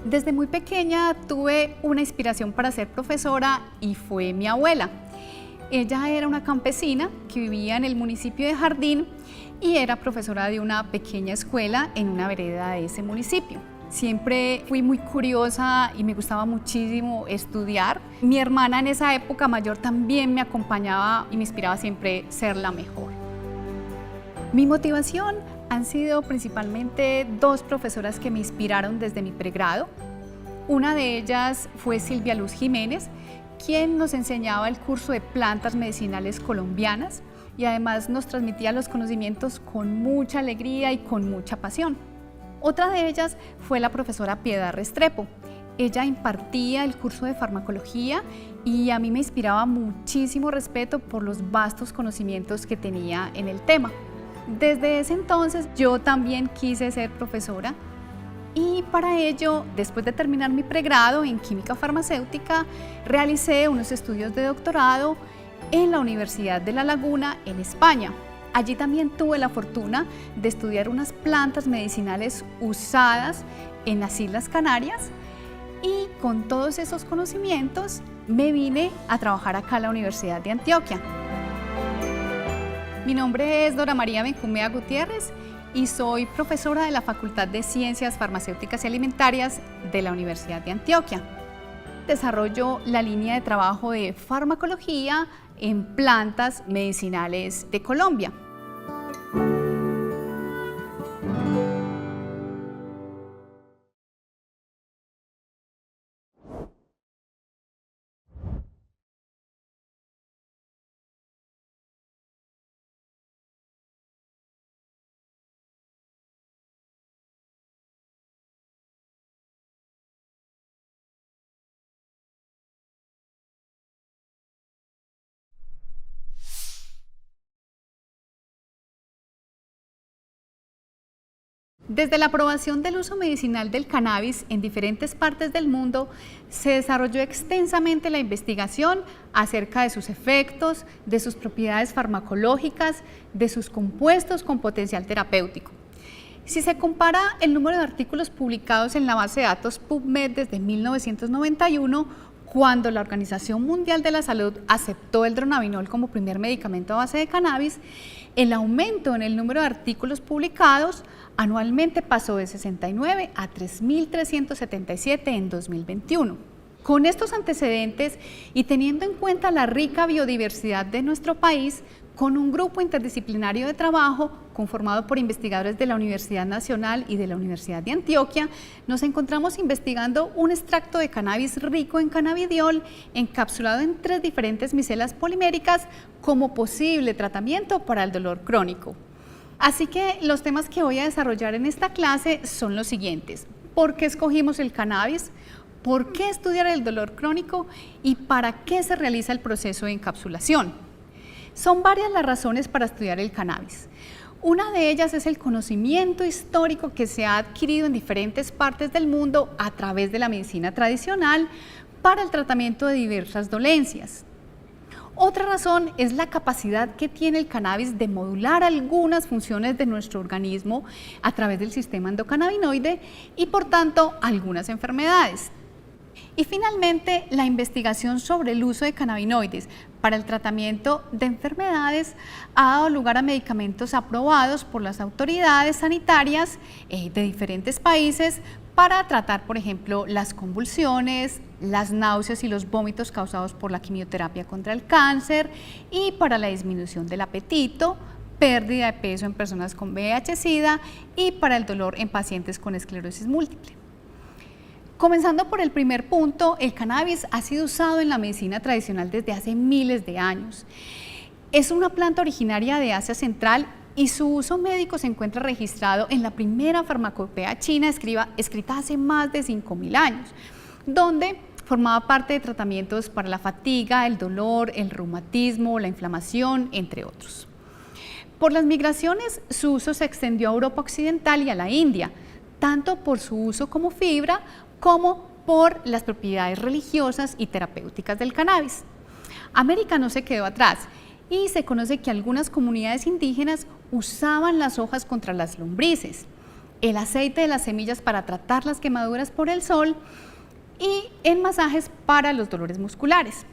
Desde muy pequeña tuve una inspiración para ser profesora y fue mi abuela. Ella era una campesina que vivía en el municipio de Jardín y era profesora de una pequeña escuela en una vereda de ese municipio. Siempre fui muy curiosa y me gustaba muchísimo estudiar. Mi hermana en esa época mayor también me acompañaba y me inspiraba siempre ser la mejor. Mi motivación han sido principalmente dos profesoras que me inspiraron desde mi pregrado. Una de ellas fue Silvia Luz Jiménez, quien nos enseñaba el curso de plantas medicinales colombianas y además nos transmitía los conocimientos con mucha alegría y con mucha pasión. Otra de ellas fue la profesora Piedad Restrepo. Ella impartía el curso de farmacología y a mí me inspiraba muchísimo respeto por los vastos conocimientos que tenía en el tema. Desde ese entonces yo también quise ser profesora y para ello, después de terminar mi pregrado en química farmacéutica, realicé unos estudios de doctorado en la Universidad de La Laguna en España. Allí también tuve la fortuna de estudiar unas plantas medicinales usadas en las Islas Canarias y con todos esos conocimientos me vine a trabajar acá a la Universidad de Antioquia. Mi nombre es Dora María Benjumea Gutiérrez y soy profesora de la Facultad de Ciencias Farmacéuticas y Alimentarias de la Universidad de Antioquia. Desarrollo la línea de trabajo de farmacología en plantas medicinales de Colombia. Desde la aprobación del uso medicinal del cannabis en diferentes partes del mundo, se desarrolló extensamente la investigación acerca de sus efectos, de sus propiedades farmacológicas, de sus compuestos con potencial terapéutico. Si se compara el número de artículos publicados en la base de datos PubMed desde 1991, cuando la Organización Mundial de la Salud aceptó el dronabinol como primer medicamento a base de cannabis, el aumento en el número de artículos publicados anualmente pasó de 69 a 3.377 en 2021. Con estos antecedentes y teniendo en cuenta la rica biodiversidad de nuestro país, con un grupo interdisciplinario de trabajo conformado por investigadores de la Universidad Nacional y de la Universidad de Antioquia, nos encontramos investigando un extracto de cannabis rico en cannabidiol encapsulado en 3 diferentes micelas poliméricas como posible tratamiento para el dolor crónico. Así que los temas que voy a desarrollar en esta clase son los siguientes: ¿por qué escogimos el cannabis? ¿Por qué estudiar el dolor crónico? ¿Y para qué se realiza el proceso de encapsulación? Son varias las razones para estudiar el cannabis. Una de ellas es el conocimiento histórico que se ha adquirido en diferentes partes del mundo a través de la medicina tradicional para el tratamiento de diversas dolencias. Otra razón es la capacidad que tiene el cannabis de modular algunas funciones de nuestro organismo a través del sistema endocannabinoide y por tanto algunas enfermedades. Y finalmente, la investigación sobre el uso de cannabinoides para el tratamiento de enfermedades ha dado lugar a medicamentos aprobados por las autoridades sanitarias de diferentes países para tratar, por ejemplo, las convulsiones, las náuseas y los vómitos causados por la quimioterapia contra el cáncer y para la disminución del apetito, pérdida de peso en personas con VIH-Sida y para el dolor en pacientes con esclerosis múltiple. Comenzando por el primer punto, el cannabis ha sido usado en la medicina tradicional desde hace miles de años. Es una planta originaria de Asia Central y su uso médico se encuentra registrado en la primera farmacopea china escrita hace más de 5.000 años, donde formaba parte de tratamientos para la fatiga, el dolor, el reumatismo, la inflamación, entre otros. Por las migraciones, su uso se extendió a Europa Occidental y a la India, tanto por su uso como fibra como por las propiedades religiosas y terapéuticas del cannabis. América no se quedó atrás y se conoce que algunas comunidades indígenas usaban las hojas contra las lombrices, el aceite de las semillas para tratar las quemaduras por el sol y en masajes para los dolores musculares.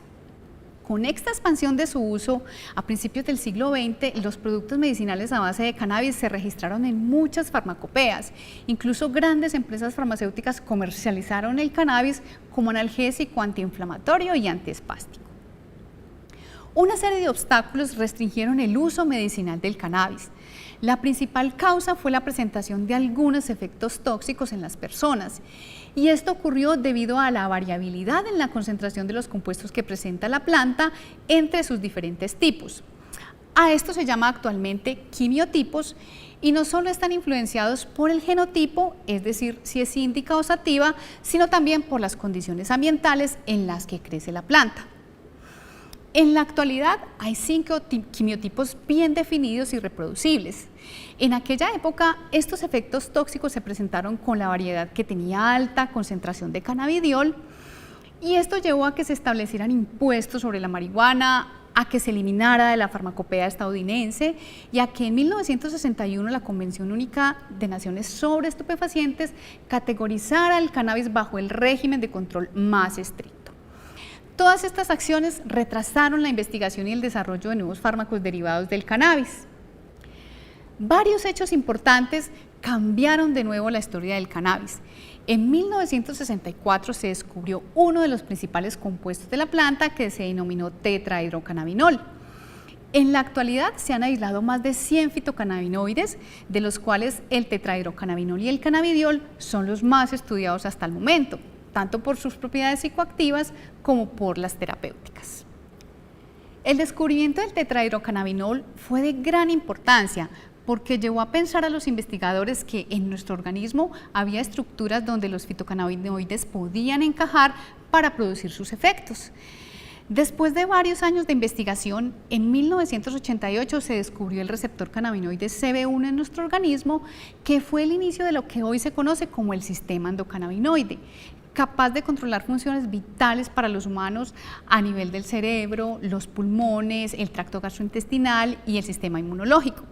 Con esta expansión de su uso, a principios del siglo XX, los productos medicinales a base de cannabis se registraron en muchas farmacopeas. Incluso grandes empresas farmacéuticas comercializaron el cannabis como analgésico, antiinflamatorio y antiespástico. Una serie de obstáculos restringieron el uso medicinal del cannabis. La principal causa fue la presentación de algunos efectos tóxicos en las personas, y esto ocurrió debido a la variabilidad en la concentración de los compuestos que presenta la planta entre sus diferentes tipos. A esto se llama actualmente quimiotipos y no solo están influenciados por el genotipo, es decir, si es índica o sativa, sino también por las condiciones ambientales en las que crece la planta. En la actualidad hay 5 quimiotipos bien definidos y reproducibles. En aquella época, estos efectos tóxicos se presentaron con la variedad que tenía alta concentración de cannabidiol, y esto llevó a que se establecieran impuestos sobre la marihuana, a que se eliminara de la farmacopea estadounidense y a que en 1961 la Convención Única de Naciones sobre Estupefacientes categorizara el cannabis bajo el régimen de control más estricto. Todas estas acciones retrasaron la investigación y el desarrollo de nuevos fármacos derivados del cannabis. Varios hechos importantes cambiaron de nuevo la historia del cannabis. En 1964 se descubrió uno de los principales compuestos de la planta, que se denominó tetrahidrocannabinol. En la actualidad se han aislado más de 100 fitocannabinoides, de los cuales el tetrahidrocannabinol y el cannabidiol son los más estudiados hasta el momento, tanto por sus propiedades psicoactivas como por las terapéuticas. El descubrimiento del tetrahidrocannabinol fue de gran importancia porque llevó a pensar a los investigadores que en nuestro organismo había estructuras donde los fitocannabinoides podían encajar para producir sus efectos. Después de varios años de investigación, en 1988 se descubrió el receptor cannabinoide CB1 en nuestro organismo, que fue el inicio de lo que hoy se conoce como el sistema endocannabinoide, capaz de controlar funciones vitales para los humanos a nivel del cerebro, los pulmones, el tracto gastrointestinal y el sistema inmunológico.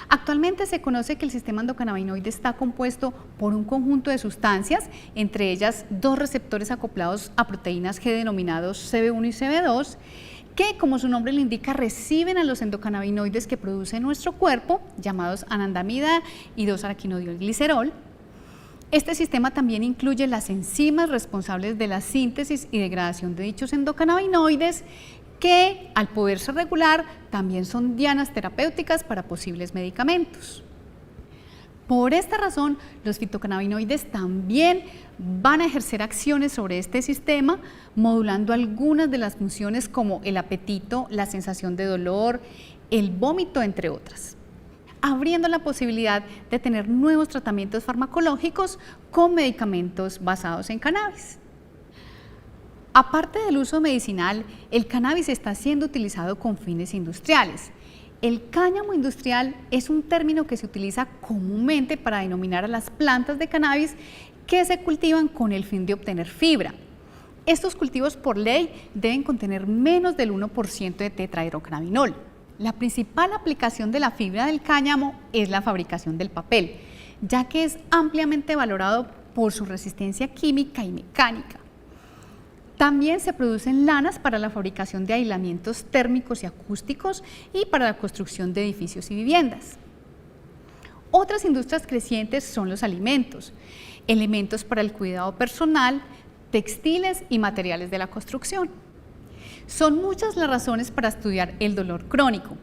Actualmente se conoce que el sistema endocannabinoide está compuesto por un conjunto de sustancias, entre ellas 2 receptores acoplados a proteínas G denominados CB1 y CB2, que, como su nombre lo indica, reciben a los endocannabinoides que produce nuestro cuerpo, llamados anandamida y 2-araquinodiolglicerol. Este sistema también incluye las enzimas responsables de la síntesis y degradación de dichos endocannabinoides, que al poderse regular también son dianas terapéuticas para posibles medicamentos. Por esta razón, los fitocannabinoides también van a ejercer acciones sobre este sistema, modulando algunas de las funciones como el apetito, la sensación de dolor, el vómito, entre otras, abriendo la posibilidad de tener nuevos tratamientos farmacológicos con medicamentos basados en cannabis. Aparte del uso medicinal, el cannabis está siendo utilizado con fines industriales. El cáñamo industrial es un término que se utiliza comúnmente para denominar a las plantas de cannabis que se cultivan con el fin de obtener fibra. Estos cultivos por ley deben contener menos del 1% de tetrahidrocannabinol. La principal aplicación de la fibra del cáñamo es la fabricación del papel, ya que es ampliamente valorado por su resistencia química y mecánica. También se producen lanas para la fabricación de aislamientos térmicos y acústicos y para la construcción de edificios y viviendas. Otras industrias crecientes son los alimentos, elementos para el cuidado personal, textiles y materiales de la construcción. Son muchas las razones para estudiar el dolor crónico.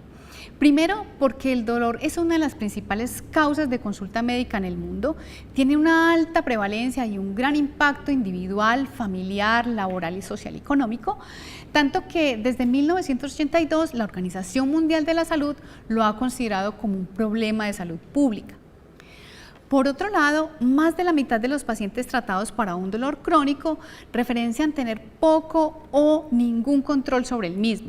Primero, porque el dolor es una de las principales causas de consulta médica en el mundo, tiene una alta prevalencia y un gran impacto individual, familiar, laboral y social y económico, tanto que desde 1982 la Organización Mundial de la Salud lo ha considerado como un problema de salud pública. Por otro lado, más de la mitad de los pacientes tratados para un dolor crónico referencian tener poco o ningún control sobre el mismo.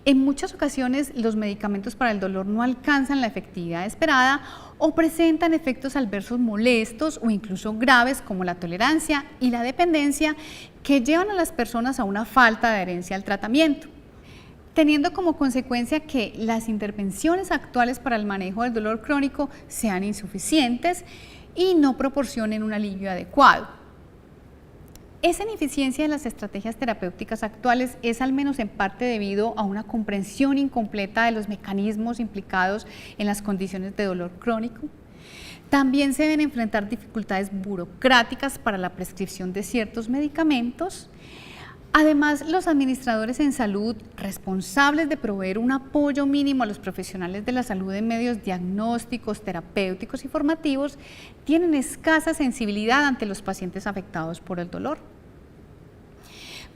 En muchas ocasiones los medicamentos para el dolor no alcanzan la efectividad esperada o presentan efectos adversos molestos o incluso graves como la tolerancia y la dependencia que llevan a las personas a una falta de adherencia al tratamiento, teniendo como consecuencia que las intervenciones actuales para el manejo del dolor crónico sean insuficientes y no proporcionen un alivio adecuado. Esa ineficiencia de las estrategias terapéuticas actuales es al menos en parte debido a una comprensión incompleta de los mecanismos implicados en las condiciones de dolor crónico. También se deben enfrentar dificultades burocráticas para la prescripción de ciertos medicamentos. Además, los administradores en salud responsables de proveer un apoyo mínimo a los profesionales de la salud en medios diagnósticos, terapéuticos y formativos tienen escasa sensibilidad ante los pacientes afectados por el dolor.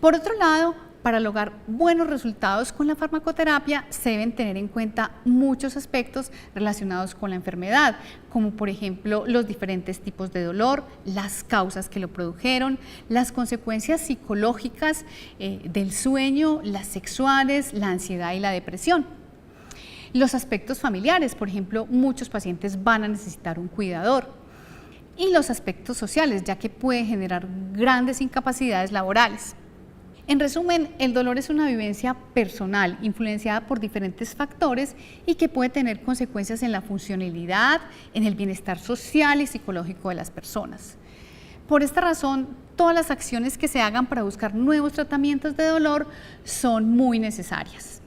Por otro lado, para lograr buenos resultados con la farmacoterapia se deben tener en cuenta muchos aspectos relacionados con la enfermedad, como por ejemplo los diferentes tipos de dolor, las causas que lo produjeron, las consecuencias psicológicas del sueño, las sexuales, la ansiedad y la depresión. Los aspectos familiares, por ejemplo, muchos pacientes van a necesitar un cuidador. Y los aspectos sociales, ya que puede generar grandes incapacidades laborales. En resumen, el dolor es una vivencia personal, influenciada por diferentes factores y que puede tener consecuencias en la funcionalidad, en el bienestar social y psicológico de las personas. Por esta razón, todas las acciones que se hagan para buscar nuevos tratamientos de dolor son muy necesarias.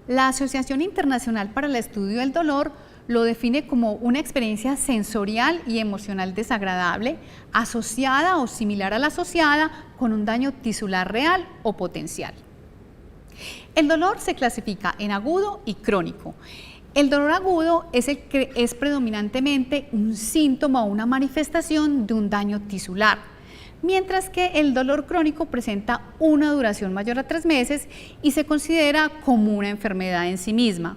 La Asociación Internacional para el Estudio del Dolor lo define como una experiencia sensorial y emocional desagradable, asociada o similar a la asociada con un daño tisular real o potencial. El dolor se clasifica en agudo y crónico. El dolor agudo es el que es predominantemente un síntoma o una manifestación de un daño tisular, mientras que el dolor crónico presenta una duración mayor a 3 meses y se considera como una enfermedad en sí misma.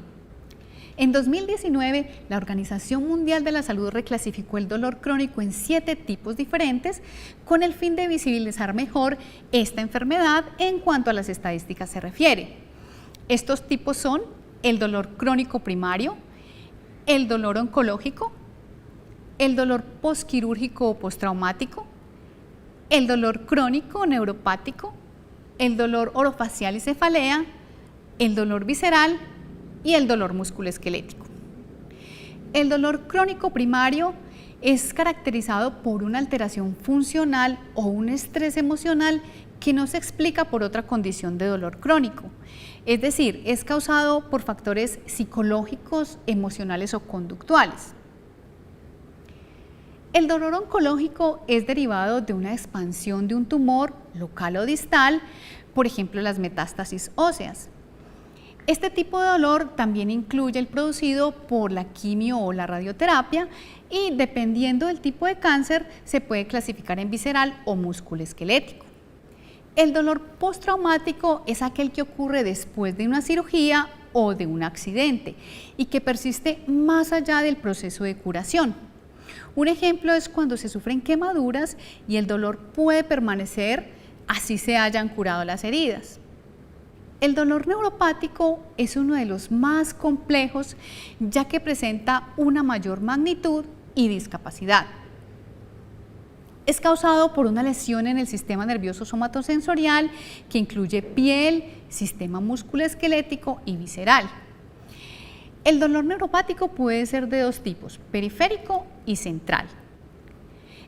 En 2019, la Organización Mundial de la Salud reclasificó el dolor crónico en 7 tipos diferentes con el fin de visibilizar mejor esta enfermedad en cuanto a las estadísticas se refiere. Estos tipos son el dolor crónico primario, el dolor oncológico, el dolor postquirúrgico o postraumático, el dolor crónico neuropático, el dolor orofacial y cefalea, el dolor visceral y el dolor musculoesquelético. El dolor crónico primario es caracterizado por una alteración funcional o un estrés emocional que no se explica por otra condición de dolor crónico. Es decir, es causado por factores psicológicos, emocionales o conductuales. El dolor oncológico es derivado de una expansión de un tumor local o distal, por ejemplo las metástasis óseas. Este tipo de dolor también incluye el producido por la quimio o la radioterapia y dependiendo del tipo de cáncer se puede clasificar en visceral o musculoesquelético. El dolor postraumático es aquel que ocurre después de una cirugía o de un accidente y que persiste más allá del proceso de curación. Un ejemplo es cuando se sufren quemaduras y el dolor puede permanecer así se hayan curado las heridas. El dolor neuropático es uno de los más complejos ya que presenta una mayor magnitud y discapacidad. Es causado por una lesión en el sistema nervioso somatosensorial que incluye piel, sistema musculoesquelético y visceral. El dolor neuropático puede ser de 2 tipos, periférico y central.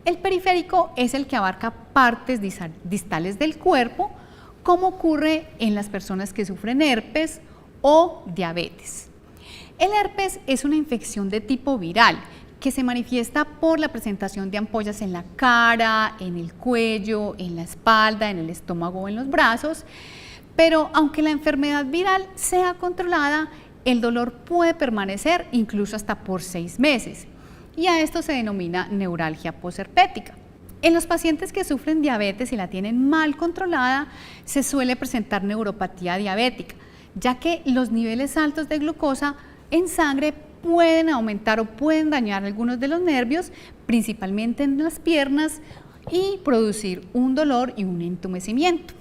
El periférico es el que abarca partes distales del cuerpo, como ocurre en las personas que sufren herpes o diabetes. El herpes es una infección de tipo viral que se manifiesta por la presentación de ampollas en la cara, en el cuello, en la espalda, en el estómago o en los brazos, pero aunque la enfermedad viral sea controlada, el dolor puede permanecer incluso hasta por 6 meses y a esto se denomina neuralgia posherpética. En los pacientes que sufren diabetes y la tienen mal controlada, se suele presentar neuropatía diabética, ya que los niveles altos de glucosa en sangre pueden aumentar o pueden dañar algunos de los nervios, principalmente en las piernas, y producir un dolor y un entumecimiento.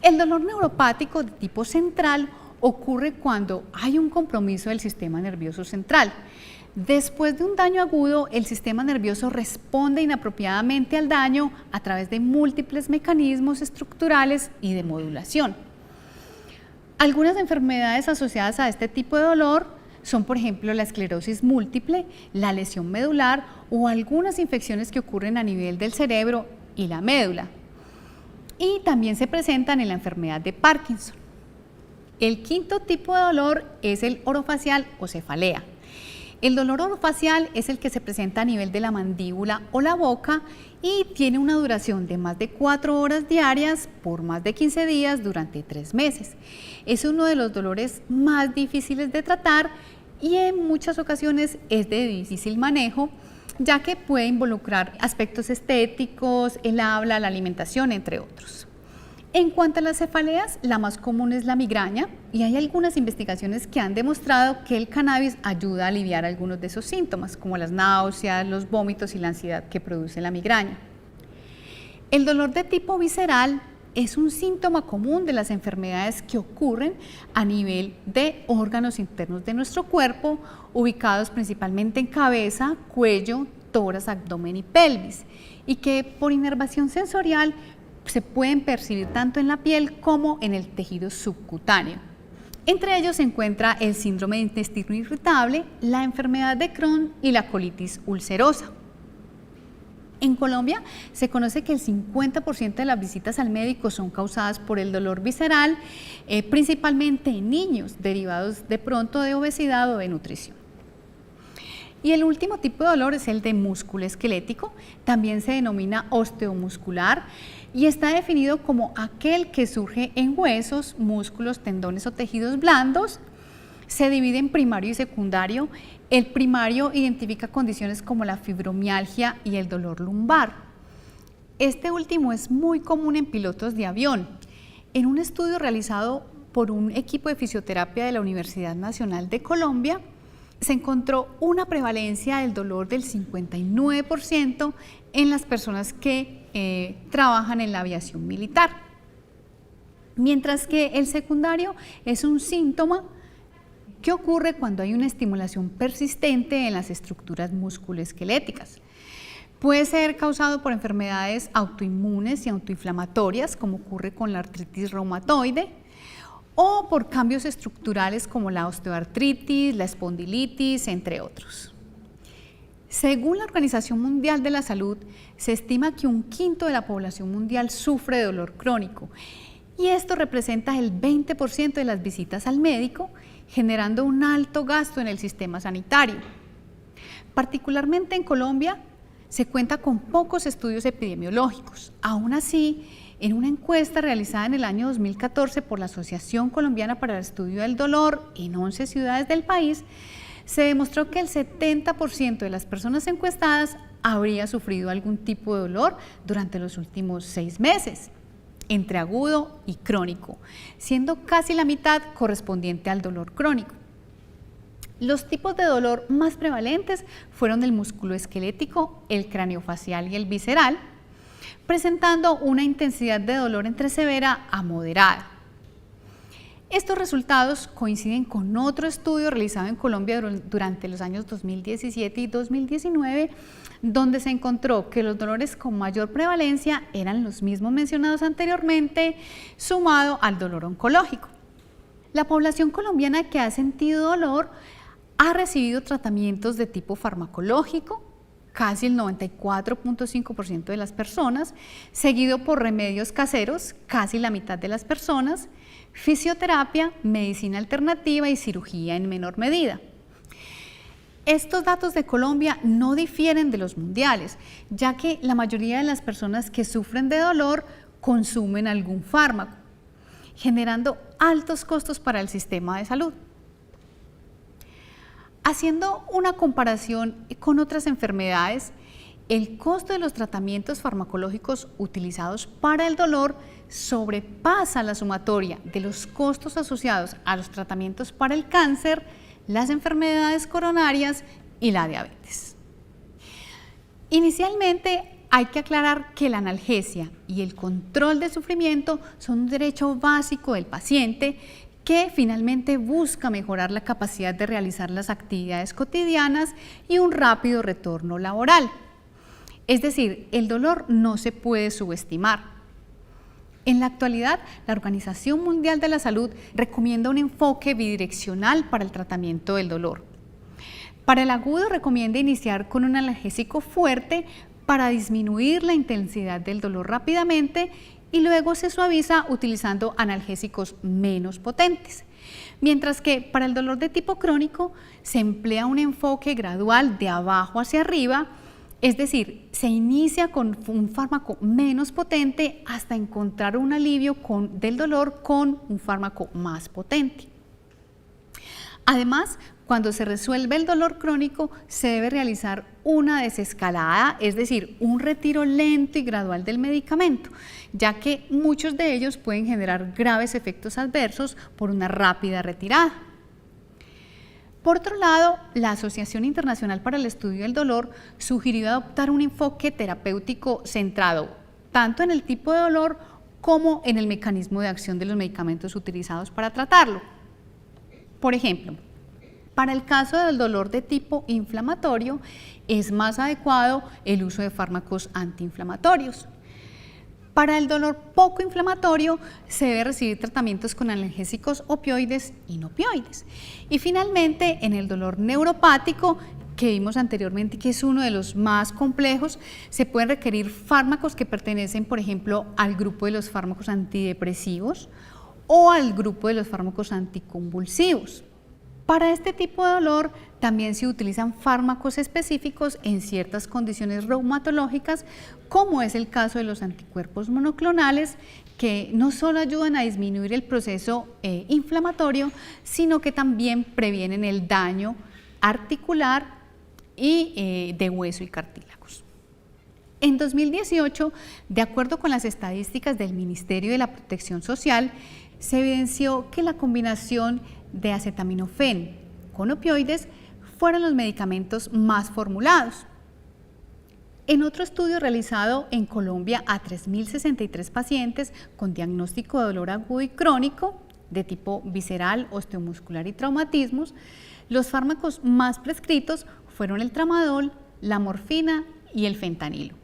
El dolor neuropático de tipo central ocurre cuando hay un compromiso del sistema nervioso central. Después de un daño agudo, el sistema nervioso responde inapropiadamente al daño a través de múltiples mecanismos estructurales y de modulación. Algunas enfermedades asociadas a este tipo de dolor son, por ejemplo, la esclerosis múltiple, la lesión medular o algunas infecciones que ocurren a nivel del cerebro y la médula. Y también se presentan en la enfermedad de Parkinson. El quinto tipo de dolor es el orofacial o cefalea. El dolor orofacial es el que se presenta a nivel de la mandíbula o la boca y tiene una duración de más de 4 horas diarias por más de 15 días durante 3 meses. Es uno de los dolores más difíciles de tratar y en muchas ocasiones es de difícil manejo, ya que puede involucrar aspectos estéticos, el habla, la alimentación, entre otros. En cuanto a las cefaleas, la más común es la migraña y hay algunas investigaciones que han demostrado que el cannabis ayuda a aliviar algunos de esos síntomas, como las náuseas, los vómitos y la ansiedad que produce la migraña. El dolor de tipo visceral es un síntoma común de las enfermedades que ocurren a nivel de órganos internos de nuestro cuerpo, ubicados principalmente en cabeza, cuello, tórax, abdomen y pelvis, y que por inervación sensorial se pueden percibir tanto en la piel como en el tejido subcutáneo. Entre ellos se encuentra el síndrome de intestino irritable, la enfermedad de Crohn y la colitis ulcerosa. En Colombia se conoce que el 50% de las visitas al médico son causadas por el dolor visceral, principalmente en niños, derivados de pronto de obesidad o de nutrición. Y el último tipo de dolor es el de músculo esquelético, también se denomina osteomuscular y está definido como aquel que surge en huesos, músculos, tendones o tejidos blandos. Se divide en primario y secundario. El primario identifica condiciones como la fibromialgia y el dolor lumbar. Este último es muy común en pilotos de avión. En un estudio realizado por un equipo de fisioterapia de la Universidad Nacional de Colombia, se encontró una prevalencia del dolor del 59% en las personas que trabajan en la aviación militar. Mientras que el secundario es un síntoma que ocurre cuando hay una estimulación persistente en las estructuras musculoesqueléticas. Puede ser causado por enfermedades autoinmunes y autoinflamatorias, como ocurre con la artritis reumatoide, o por cambios estructurales como la osteoartritis, la espondilitis, entre otros. Según la Organización Mundial de la Salud, se estima que 1/5 de la población mundial sufre de dolor crónico y esto representa el 20% de las visitas al médico, generando un alto gasto en el sistema sanitario. Particularmente en Colombia, se cuenta con pocos estudios epidemiológicos. Aún así, en una encuesta realizada en el año 2014 por la Asociación Colombiana para el Estudio del Dolor en 11 ciudades del país, se demostró que el 70% de las personas encuestadas habría sufrido algún tipo de dolor durante los últimos 6 meses, entre agudo y crónico, siendo casi la mitad correspondiente al dolor crónico. Los tipos de dolor más prevalentes fueron el musculoesquelético, el craneofacial y el visceral, presentando una intensidad de dolor entre severa a moderada. Estos resultados coinciden con otro estudio realizado en Colombia durante los años 2017 y 2019, donde se encontró que los dolores con mayor prevalencia eran los mismos mencionados anteriormente, sumado al dolor oncológico. La población colombiana que ha sentido dolor ha recibido tratamientos de tipo farmacológico, casi el 94.5% de las personas, seguido por remedios caseros, casi la mitad de las personas, fisioterapia, medicina alternativa y cirugía en menor medida. Estos datos de Colombia no difieren de los mundiales, ya que la mayoría de las personas que sufren de dolor consumen algún fármaco, generando altos costos para el sistema de salud. Haciendo una comparación con otras enfermedades, el costo de los tratamientos farmacológicos utilizados para el dolor sobrepasa la sumatoria de los costos asociados a los tratamientos para el cáncer, las enfermedades coronarias y la diabetes. Inicialmente, Hay que aclarar que la analgesia y el control del sufrimiento son un derecho básico del paciente que finalmente busca mejorar la capacidad de realizar las actividades cotidianas y un rápido retorno laboral. Es decir, el dolor no se puede subestimar. En la actualidad, la Organización Mundial de la Salud recomienda un enfoque bidireccional para el tratamiento del dolor. Para el agudo recomienda iniciar con un analgésico fuerte para disminuir la intensidad del dolor rápidamente y luego se suaviza utilizando analgésicos menos potentes. Mientras que para el dolor de tipo crónico se emplea un enfoque gradual de abajo hacia arriba, es decir, se inicia con un fármaco menos potente hasta encontrar un alivio del dolor con un fármaco más potente. Además, cuando se resuelve el dolor crónico, se debe realizar una desescalada, es decir, un retiro lento y gradual del medicamento, ya que muchos de ellos pueden generar graves efectos adversos por una rápida retirada. Por otro lado, la Asociación Internacional para el Estudio del Dolor sugirió adoptar un enfoque terapéutico centrado tanto en el tipo de dolor como en el mecanismo de acción de los medicamentos utilizados para tratarlo. Por ejemplo, para el caso del dolor de tipo inflamatorio, es más adecuado el uso de fármacos antiinflamatorios. Para el dolor poco inflamatorio, se debe recibir tratamientos con analgésicos opioides y no opioides. Y finalmente, en el dolor neuropático, que vimos anteriormente que es uno de los más complejos, se pueden requerir fármacos que pertenecen, por ejemplo, al grupo de los fármacos antidepresivos o al grupo de los fármacos anticonvulsivos. Para este tipo de dolor también se utilizan fármacos específicos en ciertas condiciones reumatológicas, como es el caso de los anticuerpos monoclonales, que no solo ayudan a disminuir el proceso inflamatorio, sino que también previenen el daño articular y de hueso y cartílagos. En 2018, de acuerdo con las estadísticas del Ministerio de la Protección Social, se evidenció que la combinación de acetaminofén con opioides fueron los medicamentos más formulados. En otro estudio realizado en Colombia a 3.063 pacientes con diagnóstico de dolor agudo y crónico de tipo visceral, osteomuscular y traumatismos, los fármacos más prescritos fueron el tramadol, la morfina y el fentanilo.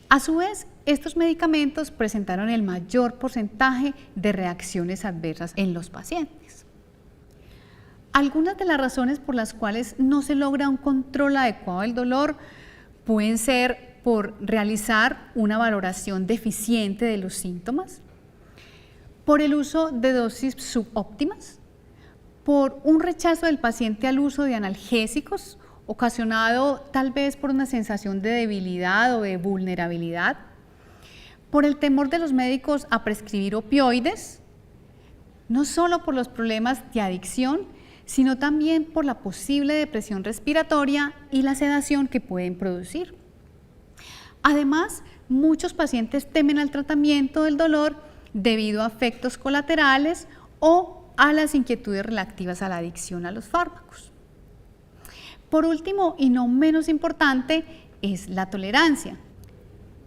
A su vez, estos medicamentos presentaron el mayor porcentaje de reacciones adversas en los pacientes. Algunas de las razones por las cuales no se logra un control adecuado del dolor pueden ser por realizar una valoración deficiente de los síntomas, por el uso de dosis subóptimas, por un rechazo del paciente al uso de analgésicos, ocasionado tal vez por una sensación de debilidad o de vulnerabilidad, por el temor de los médicos a prescribir opioides, no solo por los problemas de adicción, sino también por la posible depresión respiratoria y la sedación que pueden producir. Además, muchos pacientes temen al tratamiento del dolor debido a efectos colaterales o a las inquietudes relativas a la adicción a los fármacos. Por último, y no menos importante, es la tolerancia.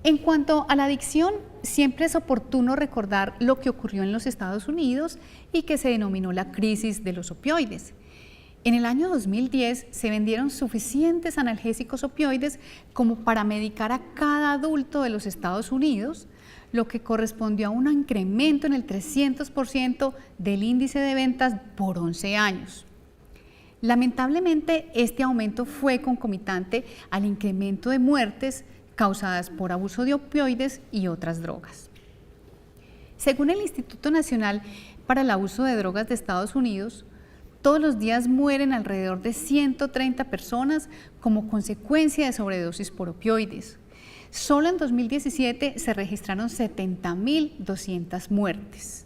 En cuanto a la adicción, siempre es oportuno recordar lo que ocurrió en los Estados Unidos y que se denominó la crisis de los opioides. En el año 2010 se vendieron suficientes analgésicos opioides como para medicar a cada adulto de los Estados Unidos, lo que correspondió a un incremento en el 300% del índice de ventas por 11 años. Lamentablemente, este aumento fue concomitante al incremento de muertes causadas por abuso de opioides y otras drogas. Según el Instituto Nacional para el Abuso de Drogas de Estados Unidos, todos los días mueren alrededor de 130 personas como consecuencia de sobredosis por opioides. Solo en 2017 se registraron 70.200 muertes.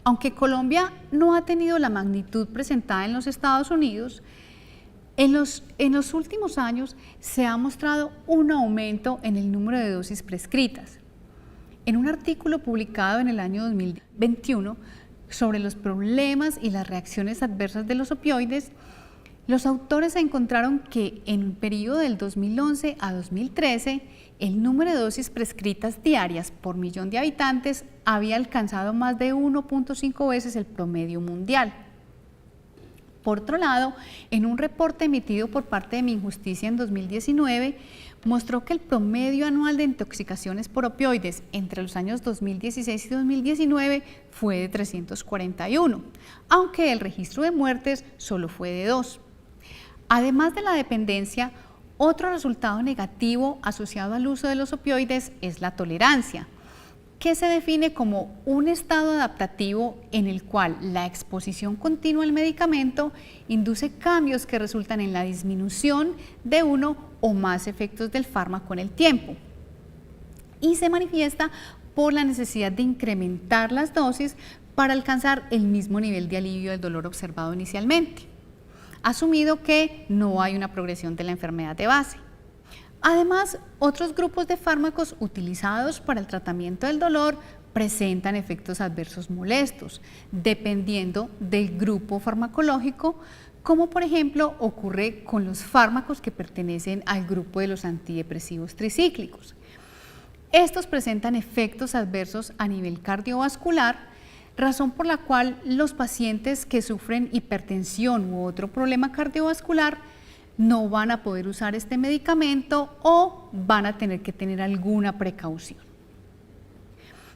Aunque Colombia no ha tenido la magnitud presentada en los Estados Unidos, en los últimos años se ha mostrado un aumento en el número de dosis prescritas. En un artículo publicado en el año 2021 sobre los problemas y las reacciones adversas de los opioides, Los autores encontraron que en el periodo del 2011 a 2013, el número de dosis prescritas diarias por millón de habitantes había alcanzado más de 1.5 veces el promedio mundial. Por otro lado, en un reporte emitido por parte de Minjusticia en 2019, mostró que el promedio anual de intoxicaciones por opioides entre los años 2016 y 2019 fue de 341, aunque el registro de muertes solo fue de 2. Además de la dependencia, otro resultado negativo asociado al uso de los opioides es la tolerancia, que se define como un estado adaptativo en el cual la exposición continua al medicamento induce cambios que resultan en la disminución de uno o más efectos del fármaco en el tiempo y se manifiesta por la necesidad de incrementar las dosis para alcanzar el mismo nivel de alivio del dolor observado inicialmente, asumido que no hay una progresión de la enfermedad de base. Además, otros grupos de fármacos utilizados para el tratamiento del dolor presentan efectos adversos molestos, dependiendo del grupo farmacológico, como por ejemplo ocurre con los fármacos que pertenecen al grupo de los antidepresivos tricíclicos. Estos presentan efectos adversos a nivel cardiovascular, razón por la cual los pacientes que sufren hipertensión u otro problema cardiovascular no van a poder usar este medicamento o van a tener que tener alguna precaución.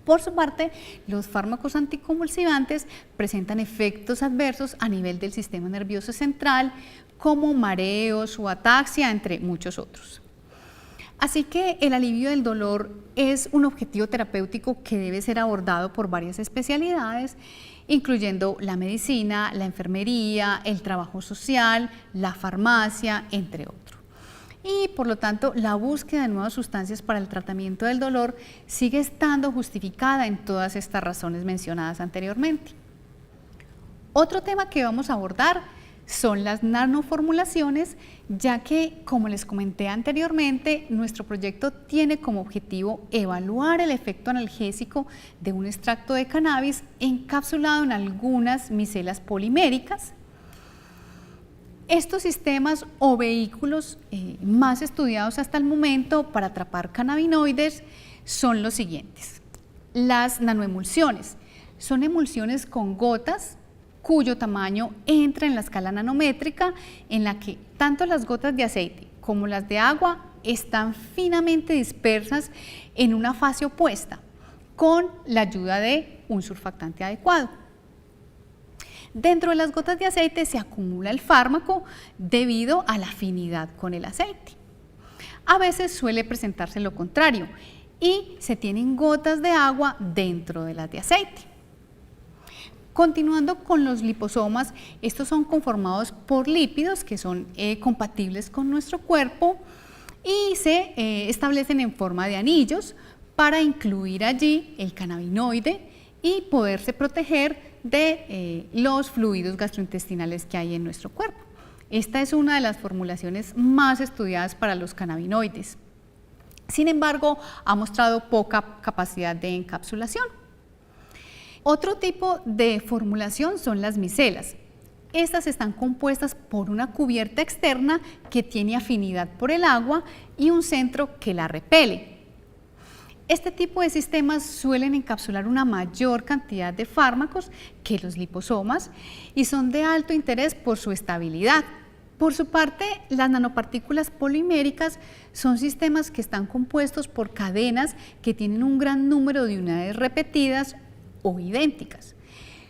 Por su parte, los fármacos anticonvulsivantes presentan efectos adversos a nivel del sistema nervioso central, como mareos o ataxia, entre muchos otros. Así que el alivio del dolor es un objetivo terapéutico que debe ser abordado por varias especialidades, incluyendo la medicina, la enfermería, el trabajo social, la farmacia, entre otros. Y por lo tanto, la búsqueda de nuevas sustancias para el tratamiento del dolor sigue estando justificada en todas estas razones mencionadas anteriormente. Otro tema que vamos a abordar son las nanoformulaciones, ya que, como les comenté anteriormente, nuestro proyecto tiene como objetivo evaluar el efecto analgésico de un extracto de cannabis encapsulado en algunas micelas poliméricas. Estos sistemas o vehículos más estudiados hasta el momento para atrapar cannabinoides son los siguientes. Las nanoemulsiones son emulsiones con gotas cuyo tamaño entra en la escala nanométrica, en la que tanto las gotas de aceite como las de agua están finamente dispersas en una fase opuesta, con la ayuda de un surfactante adecuado. Dentro de las gotas de aceite se acumula el fármaco debido a la afinidad con el aceite. A veces suele presentarse lo contrario y se tienen gotas de agua dentro de las de aceite. Continuando con los liposomas, estos son conformados por lípidos que son compatibles con nuestro cuerpo y se establecen en forma de anillos para incluir allí el cannabinoide y poderse proteger de los fluidos gastrointestinales que hay en nuestro cuerpo. Esta es una de las formulaciones más estudiadas para los cannabinoides. Sin embargo, ha mostrado poca capacidad de encapsulación. Otro tipo de formulación son las micelas. Estas están compuestas por una cubierta externa que tiene afinidad por el agua y un centro que la repele. Este tipo de sistemas suelen encapsular una mayor cantidad de fármacos que los liposomas y son de alto interés por su estabilidad. Por su parte, las nanopartículas poliméricas son sistemas que están compuestos por cadenas que tienen un gran número de unidades repetidas o idénticas.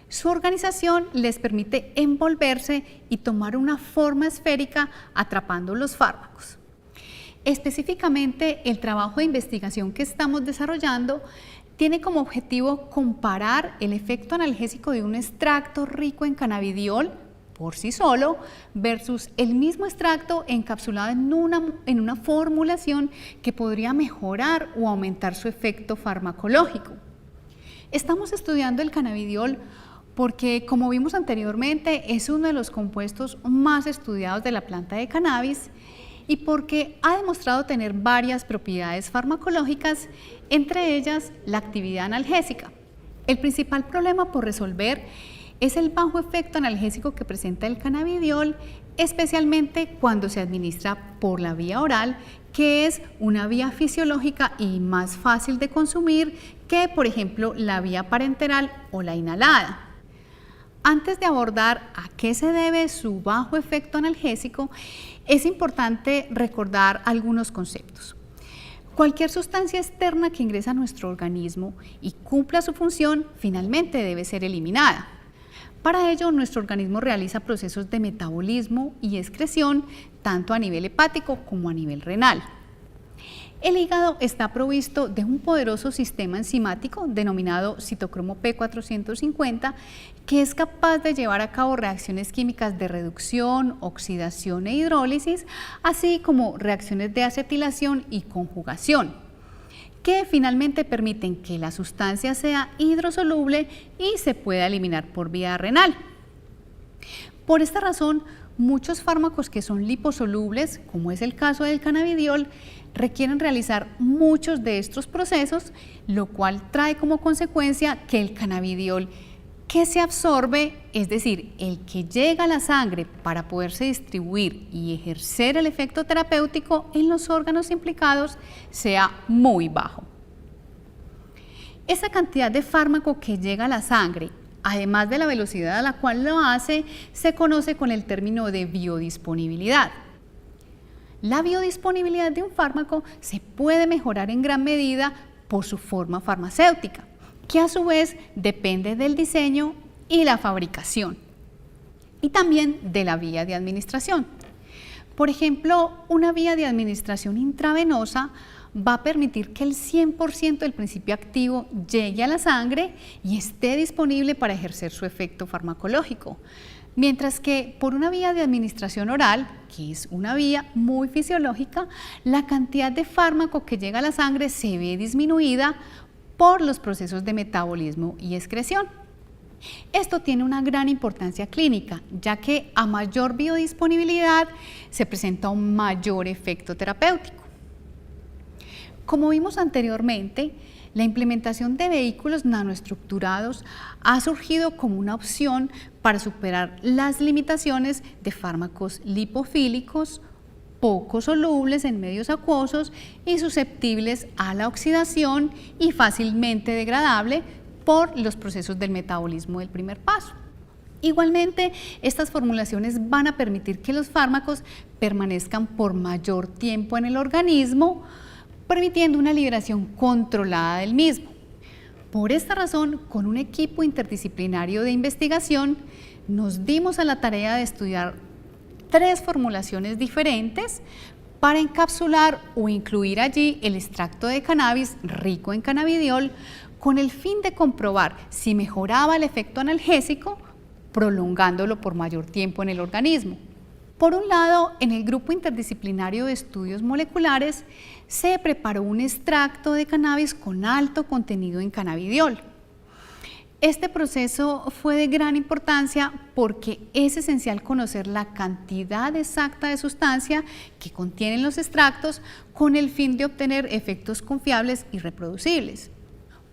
Su organización les permite envolverse y tomar una forma esférica atrapando los fármacos. Específicamente, el trabajo de investigación que estamos desarrollando tiene como objetivo comparar el efecto analgésico de un extracto rico en cannabidiol por sí solo versus el mismo extracto encapsulado en una formulación que podría mejorar o aumentar su efecto farmacológico. Estamos estudiando el cannabidiol porque, como vimos anteriormente, es uno de los compuestos más estudiados de la planta de cannabis y porque ha demostrado tener varias propiedades farmacológicas, entre ellas la actividad analgésica. El principal problema por resolver es el bajo efecto analgésico que presenta el cannabidiol, especialmente cuando se administra por la vía oral, que es una vía fisiológica y más fácil de consumir que, por ejemplo, la vía parenteral o la inhalada. Antes de abordar a qué se debe su bajo efecto analgésico, es importante recordar algunos conceptos. Cualquier sustancia externa que ingresa a nuestro organismo y cumpla su función, finalmente debe ser eliminada. Para ello, nuestro organismo realiza procesos de metabolismo y excreción, tanto a nivel hepático como a nivel renal. El hígado está provisto de un poderoso sistema enzimático denominado citocromo P450, que es capaz de llevar a cabo reacciones químicas de reducción, oxidación e hidrólisis, así como reacciones de acetilación y conjugación, que finalmente permiten que la sustancia sea hidrosoluble y se pueda eliminar por vía renal. Por esta razón, muchos fármacos que son liposolubles, como es el caso del cannabidiol, requieren realizar muchos de estos procesos, lo cual trae como consecuencia que el cannabidiol que se absorbe, es decir, el que llega a la sangre para poderse distribuir y ejercer el efecto terapéutico en los órganos implicados, sea muy bajo. Esa cantidad de fármaco que llega a la sangre, además de la velocidad a la cual lo hace, se conoce con el término de biodisponibilidad. La biodisponibilidad de un fármaco se puede mejorar en gran medida por su forma farmacéutica, que a su vez depende del diseño y la fabricación, y también de la vía de administración. Por ejemplo, una vía de administración intravenosa va a permitir que el 100% del principio activo llegue a la sangre y esté disponible para ejercer su efecto farmacológico, mientras que por una vía de administración oral, que es una vía muy fisiológica, la cantidad de fármaco que llega a la sangre se ve disminuida por los procesos de metabolismo y excreción. Esto tiene una gran importancia clínica, ya que a mayor biodisponibilidad se presenta un mayor efecto terapéutico. Como vimos anteriormente, la implementación de vehículos nanoestructurados ha surgido como una opción para superar las limitaciones de fármacos lipofílicos, poco solubles en medios acuosos y susceptibles a la oxidación y fácilmente degradable por los procesos del metabolismo del primer paso. Igualmente, estas formulaciones van a permitir que los fármacos permanezcan por mayor tiempo en el organismo, permitiendo una liberación controlada del mismo. Por esta razón, con un equipo interdisciplinario de investigación, nos dimos a la tarea de estudiar 3 formulaciones diferentes para encapsular o incluir allí el extracto de cannabis rico en cannabidiol, con el fin de comprobar si mejoraba el efecto analgésico, prolongándolo por mayor tiempo en el organismo. Por un lado, en el grupo interdisciplinario de estudios moleculares se preparó un extracto de cannabis con alto contenido en cannabidiol. Este proceso fue de gran importancia porque es esencial conocer la cantidad exacta de sustancia que contienen los extractos con el fin de obtener efectos confiables y reproducibles.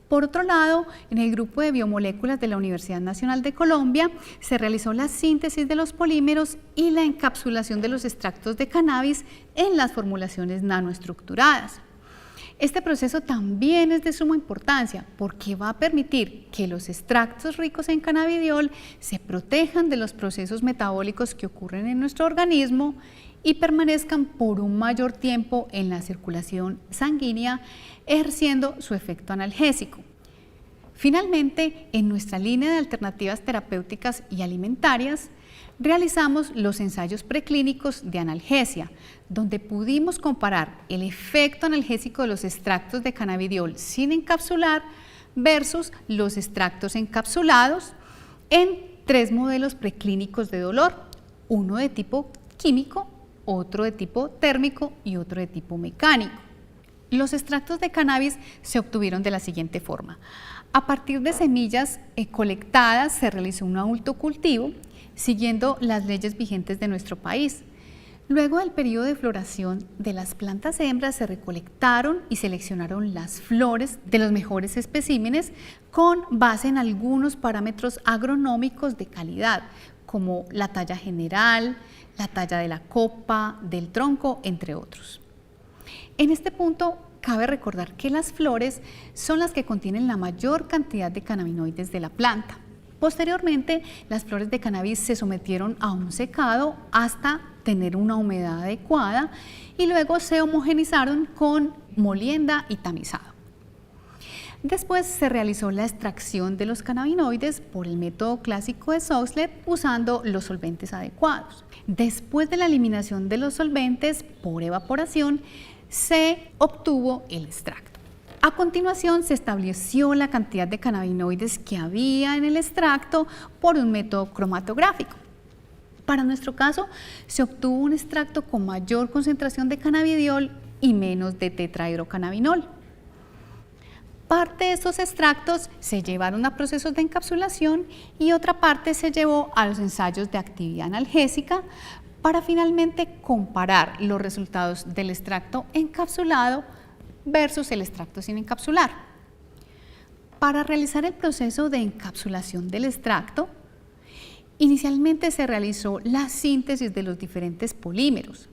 Por otro lado, en el grupo de biomoléculas de la Universidad Nacional de Colombia se realizó la síntesis de los polímeros y la encapsulación de los extractos de cannabis en las formulaciones nanoestructuradas. Este proceso también es de suma importancia porque va a permitir que los extractos ricos en cannabidiol se protejan de los procesos metabólicos que ocurren en nuestro organismo y permanezcan por un mayor tiempo en la circulación sanguínea, ejerciendo su efecto analgésico. Finalmente, en nuestra línea de alternativas terapéuticas y alimentarias, realizamos los ensayos preclínicos de analgesia, donde pudimos comparar el efecto analgésico de los extractos de cannabidiol sin encapsular versus los extractos encapsulados en 3 modelos preclínicos de dolor, uno de tipo químico, otro de tipo térmico y otro de tipo mecánico. Los extractos de cannabis se obtuvieron de la siguiente forma. A partir de semillas colectadas se realizó un autocultivo siguiendo las leyes vigentes de nuestro país. Luego del periodo de floración de las plantas hembras se recolectaron y seleccionaron las flores de los mejores especímenes con base en algunos parámetros agronómicos de calidad, como la talla general, la talla de la copa, del tronco, entre otros. En este punto, cabe recordar que las flores son las que contienen la mayor cantidad de cannabinoides de la planta. Posteriormente, las flores de cannabis se sometieron a un secado hasta tener una humedad adecuada y luego se homogenizaron con molienda y tamizado. Después se realizó la extracción de los cannabinoides por el método clásico de Soxhlet usando los solventes adecuados. Después de la eliminación de los solventes por evaporación, se obtuvo el extracto. A continuación, se estableció la cantidad de cannabinoides que había en el extracto por un método cromatográfico. Para nuestro caso, se obtuvo un extracto con mayor concentración de cannabidiol y menos de tetrahidrocannabinol. Parte de estos extractos se llevaron a procesos de encapsulación y otra parte se llevó a los ensayos de actividad analgésica para finalmente comparar los resultados del extracto encapsulado versus el extracto sin encapsular. Para realizar el proceso de encapsulación del extracto, inicialmente se realizó la síntesis de los diferentes polímeros.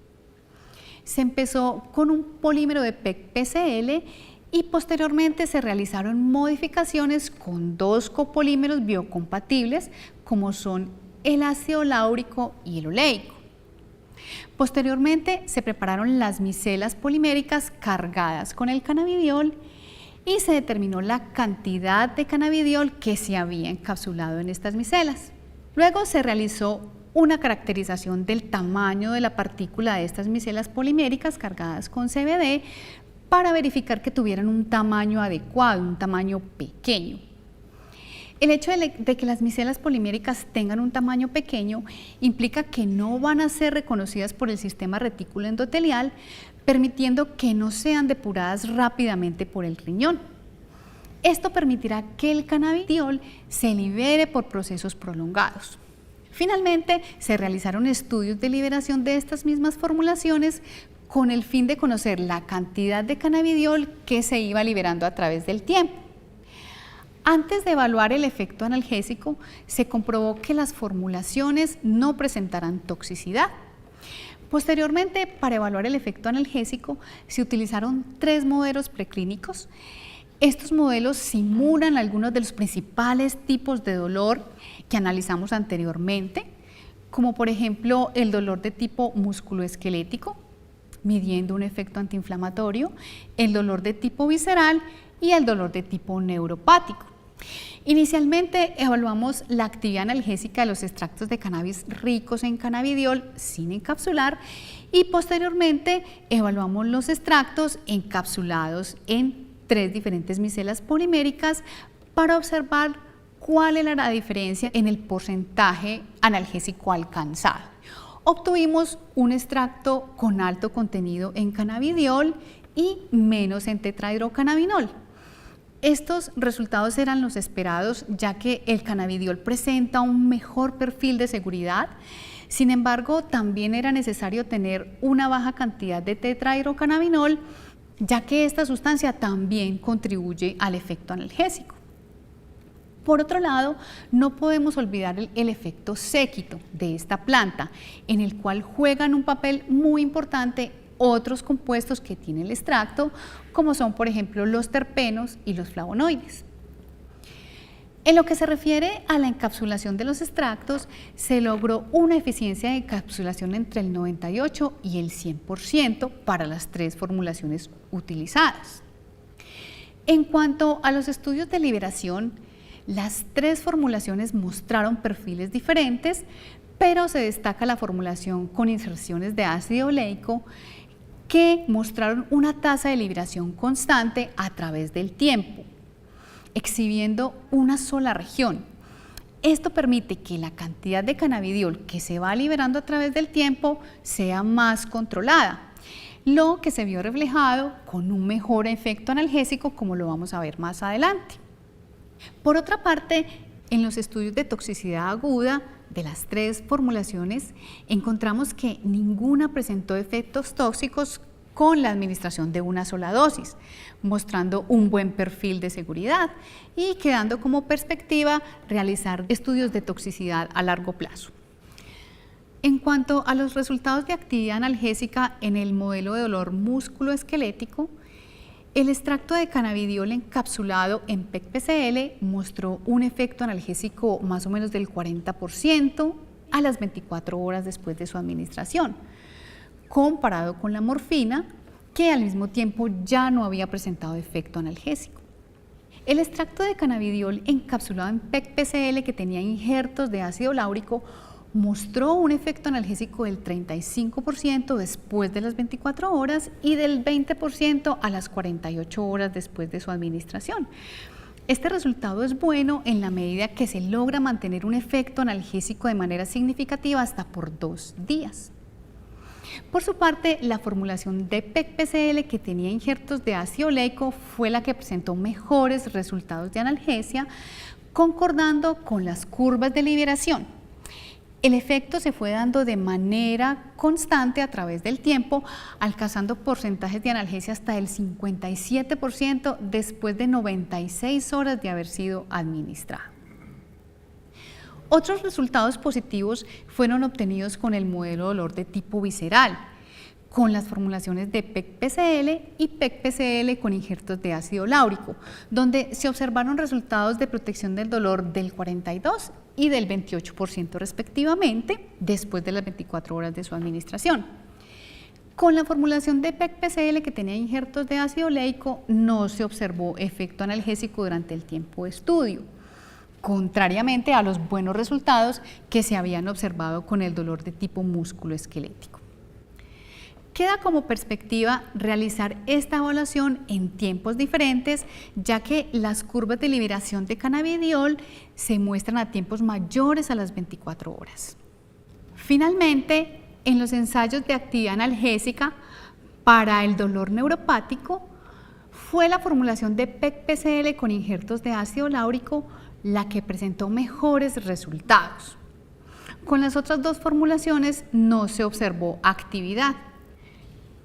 Se empezó con un polímero de PEG-PCl y posteriormente se realizaron modificaciones con dos copolímeros biocompatibles como son el ácido láurico y el oleico. Posteriormente se prepararon las micelas poliméricas cargadas con el cannabidiol y se determinó la cantidad de cannabidiol que se había encapsulado en estas micelas. Luego se realizó una caracterización del tamaño de la partícula de estas micelas poliméricas cargadas con CBD para verificar que tuvieran un tamaño adecuado, un tamaño pequeño. El hecho de que las micelas poliméricas tengan un tamaño pequeño implica que no van a ser reconocidas por el sistema retículo endotelial, permitiendo que no sean depuradas rápidamente por el riñón. Esto permitirá que el cannabidiol se libere por procesos prolongados. Finalmente, se realizaron estudios de liberación de estas mismas formulaciones con el fin de conocer la cantidad de cannabidiol que se iba liberando a través del tiempo. Antes de evaluar el efecto analgésico, se comprobó que las formulaciones no presentaran toxicidad. Posteriormente, para evaluar el efecto analgésico, se utilizaron 3 modelos preclínicos. Estos modelos simulan algunos de los principales tipos de dolor que analizamos anteriormente, como por ejemplo el dolor de tipo musculoesquelético, midiendo un efecto antiinflamatorio, el dolor de tipo visceral y el dolor de tipo neuropático. Inicialmente evaluamos la actividad analgésica de los extractos de cannabis ricos en cannabidiol sin encapsular y posteriormente evaluamos los extractos encapsulados en 3 diferentes micelas poliméricas para observar cuál era la diferencia en el porcentaje analgésico alcanzado. Obtuvimos un extracto con alto contenido en cannabidiol y menos en tetrahidrocannabinol. Estos resultados eran los esperados, ya que el cannabidiol presenta un mejor perfil de seguridad. Sin embargo, también era necesario tener una baja cantidad de tetrahidrocannabinol, ya que esta sustancia también contribuye al efecto analgésico. Por otro lado, no podemos olvidar el efecto séquito de esta planta, en el cual juegan un papel muy importante otros compuestos que tiene el extracto, como son por ejemplo los terpenos y los flavonoides. En lo que se refiere a la encapsulación de los extractos, se logró una eficiencia de encapsulación entre el 98 y el 100% para las 3 formulaciones utilizadas. En cuanto a los estudios de liberación, las 3 formulaciones mostraron perfiles diferentes, pero se destaca la formulación con inserciones de ácido oleico que mostraron una tasa de liberación constante a través del tiempo, exhibiendo una sola región. Esto permite que la cantidad de cannabidiol que se va liberando a través del tiempo sea más controlada, lo que se vio reflejado con un mejor efecto analgésico, como lo vamos a ver más adelante. Por otra parte, en los estudios de toxicidad aguda de las 3 formulaciones, encontramos que ninguna presentó efectos tóxicos con la administración de una sola dosis, mostrando un buen perfil de seguridad y quedando como perspectiva realizar estudios de toxicidad a largo plazo. En cuanto a los resultados de actividad analgésica en el modelo de dolor musculoesquelético, el extracto de cannabidiol encapsulado en PEC-PCL mostró un efecto analgésico más o menos del 40% a las 24 horas después de su administración, comparado con la morfina, que al mismo tiempo ya no había presentado efecto analgésico. El extracto de cannabidiol encapsulado en PEC-PCL que tenía injertos de ácido láurico mostró un efecto analgésico del 35% después de las 24 horas y del 20% a las 48 horas después de su administración. Este resultado es bueno en la medida que se logra mantener un efecto analgésico de manera significativa hasta por 2 días. Por su parte, la formulación de PEC-PCL que tenía injertos de ácido oleico fue la que presentó mejores resultados de analgesia, concordando con las curvas de liberación. El efecto se fue dando de manera constante a través del tiempo, alcanzando porcentajes de analgesia hasta el 57% después de 96 horas de haber sido administrado. Otros resultados positivos fueron obtenidos con el modelo de dolor de tipo visceral, con las formulaciones de PEC-PCL y PEC-PCL con injertos de ácido láurico, donde se observaron resultados de protección del dolor del 42% y del 28% respectivamente después de las 24 horas de su administración. Con la formulación de PEC-PCL que tenía injertos de ácido oleico no se observó efecto analgésico durante el tiempo de estudio, contrariamente a los buenos resultados que se habían observado con el dolor de tipo musculoesquelético. Queda como perspectiva realizar esta evaluación en tiempos diferentes, ya que las curvas de liberación de cannabidiol se muestran a tiempos mayores a las 24 horas. Finalmente, en los ensayos de actividad analgésica para el dolor neuropático, fue la formulación de PEC-PCL con injertos de ácido láurico la que presentó mejores resultados. Con las otras 2 formulaciones no se observó actividad.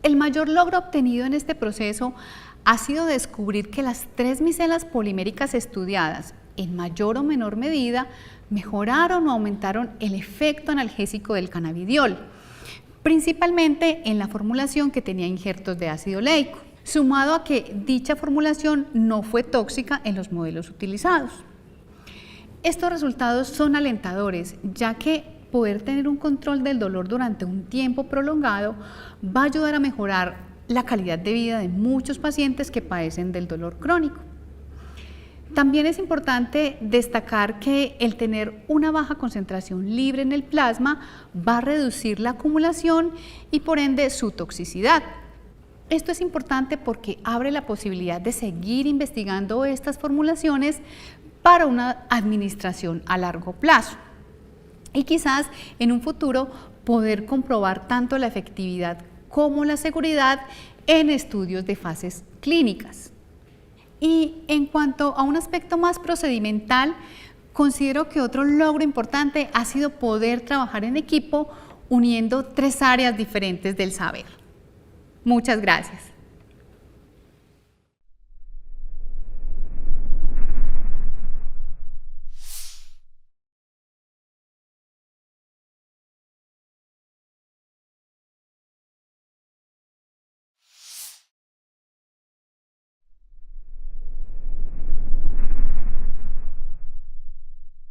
El mayor logro obtenido en este proceso ha sido descubrir que las 3 micelas poliméricas estudiadas, en mayor o menor medida, mejoraron o aumentaron el efecto analgésico del cannabidiol, principalmente en la formulación que tenía injertos de ácido oleico, sumado a que dicha formulación no fue tóxica en los modelos utilizados. Estos resultados son alentadores, ya que poder tener un control del dolor durante un tiempo prolongado va a ayudar a mejorar la calidad de vida de muchos pacientes que padecen del dolor crónico. También es importante destacar que el tener una baja concentración libre en el plasma va a reducir la acumulación y por ende su toxicidad. Esto es importante porque abre la posibilidad de seguir investigando estas formulaciones para una administración a largo plazo y quizás en un futuro poder comprobar tanto la efectividad como la seguridad en estudios de fases clínicas. Y en cuanto a un aspecto más procedimental, considero que otro logro importante ha sido poder trabajar en equipo uniendo 3 áreas diferentes del saber. Muchas gracias.